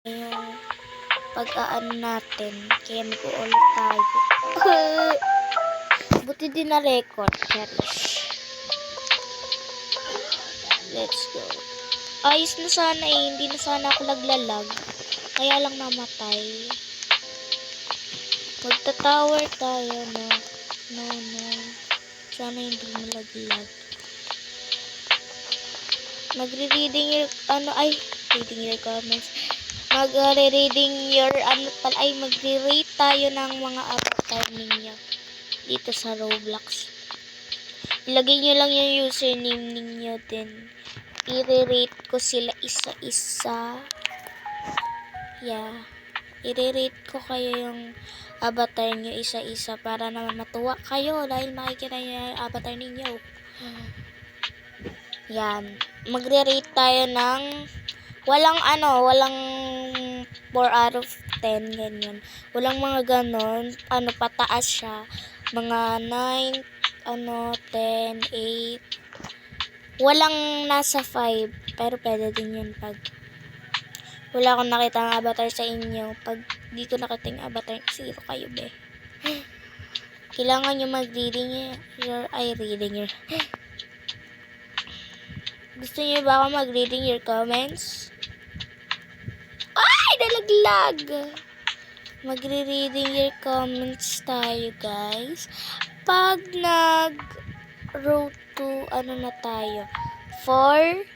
yung pag-aano natin. Kaya mag-uulit tayo. Buti din na record. Let's go. Ayos na sana eh. Hindi na sana ako naglalag. Kaya lang namatay. Magta-tower tayo, no? No. Sana hindi malaglag. Magre-reading your, reading your comments. Magre-reading your, magre-rate tayo ng mga avatar ninyo. Dito sa Roblox. Ilagay nyo lang yung username ninyo din. I-rate ko sila isa-isa. Yeah. I-rate ko kayo yung avatar nyo isa-isa para naman matuwa kayo dahil makikita nyo yung avatar ninyo. Yan. Magre-rate tayo ng walang 4 out of 10 ganyan. Walang mga ganon. Pataas siya. Mga 9, 10, 8. Walang nasa 5. Pero pwede din yun pag wala akong nakita ng avatar sa inyo. Pag di ko nakita yung avatar, 0 kayo, be. Kailangan nyo mag-reading reading your gusto niyo ba ako mag-reading your comments? Ay! Nalaglag! Magre-reading your comments tayo, guys. Pag nag-road to, na tayo? 4,000.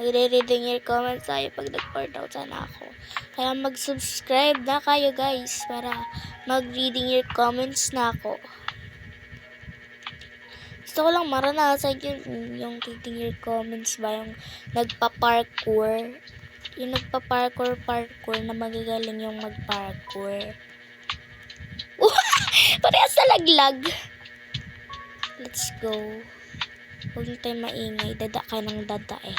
Magre-reading your comments tayo pag nag-4,000 ako. Kaya mag-subscribe na kayo, guys, para mag-reading your comments na ako. Gusto ko lang maranasan yung reading your comments ba, yung nagpa-parkour. Yung nagpa-parkour na magagaling yung mag-parkour. Parehas na laglag. Let's go. Huwag na tayo maingay. Dada ka ng dada eh.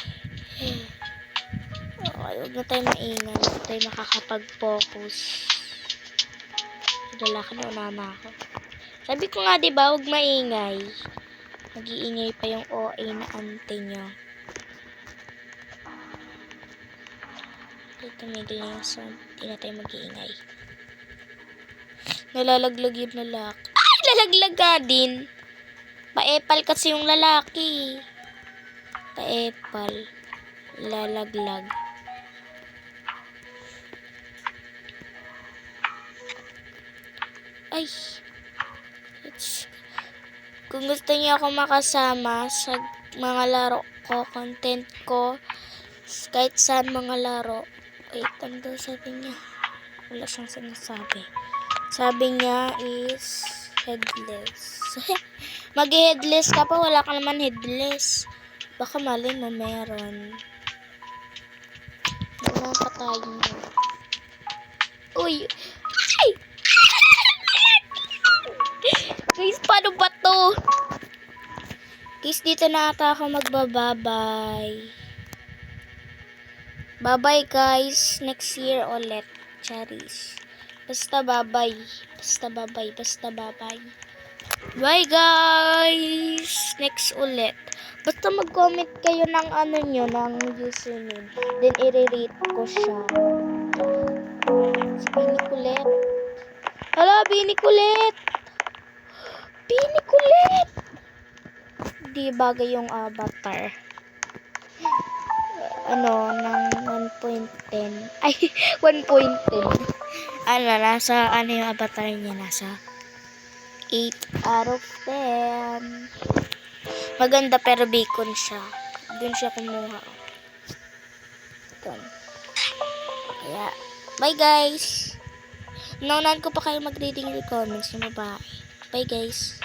Okay, huwag na tayo maingay. Huwag tayo makakapag-focus. Lalaki na unana ako. Sabi ko nga diba, huwag maingay. Mag-iingay pa yung OA na ante nyo. Tumigil na yung sound. Hindi na tayo mag-iingay. Nalalaglag yung lalaki. Ay! Lalaglag ka din. Paepal kasi yung lalaki. Paepal. Lalaglag. Ay. Kung gusto niyo ako makasama sa mga laro ko, content ko, kahit saan mga laro. Wait, ano daw sabi niya? Wala siyang sinasabi. Sabi niya is headless. Mag-headless ka pa, wala ka naman headless. Baka mali mo meron. Ano patayin mo? Uy! Ay! Guys, paano ba to? Guys, dito na ata ako magbababay. Bye-bye, guys. Next year ulit. Charis. Basta bye-bye. Basta bye-bye. Basta bye-bye. Bye, guys. Next ulit. Basta mag-comment kayo ng nyo, ng username. Then, i-rate ko siya. Si Bini Kulit. Hala, Bini Kulit. Bini Kulit. Di bagay yung avatar. Ng 1.10. Ay, 1.10. Nasa, yung avatar niya? Nasa 8 out of 10. Maganda pero bacon siya. Doon siya kumuha. Doon. Kaya, bye guys. Naunahan ko pa kayo mag-reading your comments ng babae. Bye guys.